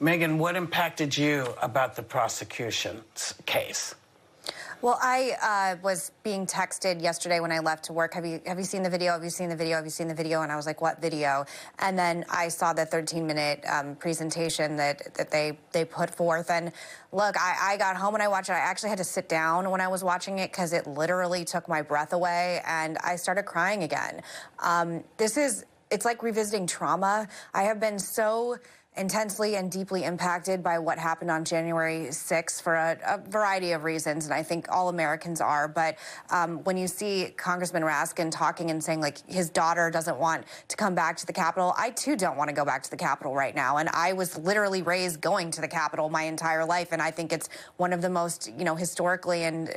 Megan, what impacted you about the prosecution's case? Well, I was being texted yesterday when I left to work. Have you seen the video? Have you seen the video? Have you seen the video? And I was like, what video? And then I saw the 13-minute presentation that they put forth. And look, I got home and I watched it. I actually had to sit down when I was watching it because it literally took my breath away, and I started crying again. It's like revisiting trauma. I have been so intensely and deeply impacted by what happened on January 6th for a variety of reasons, and I think all Americans are. But when you see Congressman Raskin talking and saying, like, his daughter doesn't want to come back to the Capitol, I too don't want to go back to the Capitol right now. And I was literally raised going to the Capitol my entire life, and I think it's one of the most, historically and,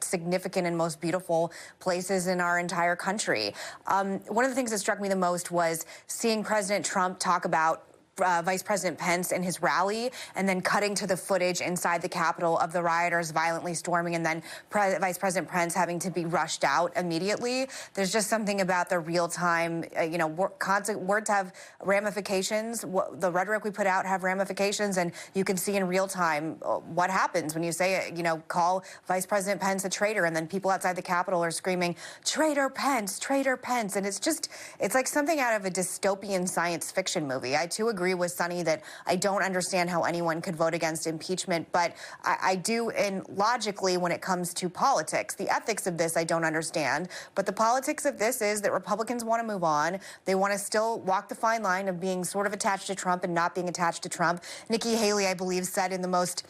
significant and most beautiful places in our entire country. One of the things that struck me the most was seeing President Trump talk about Vice President Pence and his rally, and then cutting to the footage inside the Capitol of the rioters violently storming, and then Vice President Pence having to be rushed out immediately. There's just something about the real-time, words have ramifications. The rhetoric we put out have ramifications, and you can see in real time what happens when you say, call Vice President Pence a traitor, and then people outside the Capitol are screaming, "Traitor Pence, traitor Pence." And it's like something out of a dystopian science fiction movie. I too agree with Sonny that I don't understand how anyone could vote against impeachment, but I do, and logically, when it comes to politics, the ethics of this I don't understand, but the politics of this is that Republicans want to move on. They want to still walk the fine line of being sort of attached to Trump and not being attached to Trump. Nikki Haley, I believe, said in the most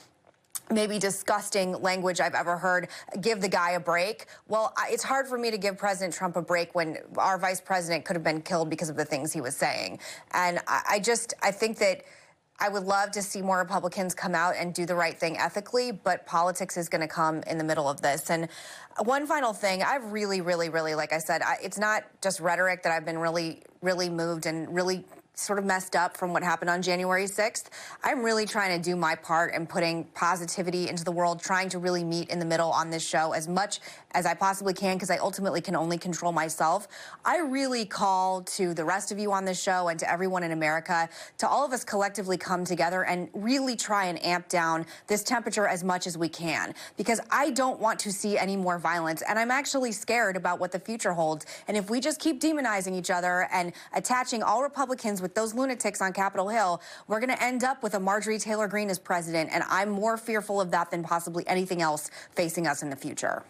maybe disgusting language I've ever heard, give the guy a break. Well, it's hard for me to give President Trump a break when our vice president could have been killed because of the things he was saying. And I think that I would love to see more Republicans come out and do the right thing ethically, but politics is going to come in the middle of this. And one final thing, I've really, like I said, it's not just rhetoric that I've been really, really moved and really sort of messed up from what happened on January 6th. I'm really trying to do my part in putting positivity into the world, trying to really meet in the middle on this show as much as I possibly can, because I ultimately can only control myself. I really call to the rest of you on this show and to everyone in America, to all of us collectively come together and really try and amp down this temperature as much as we can, because I don't want to see any more violence, and I'm actually scared about what the future holds. And if we just keep demonizing each other and attaching all Republicans with those lunatics on Capitol Hill, we're going to end up with a Marjorie Taylor Greene as president, and I'm more fearful of that than possibly anything else facing us in the future.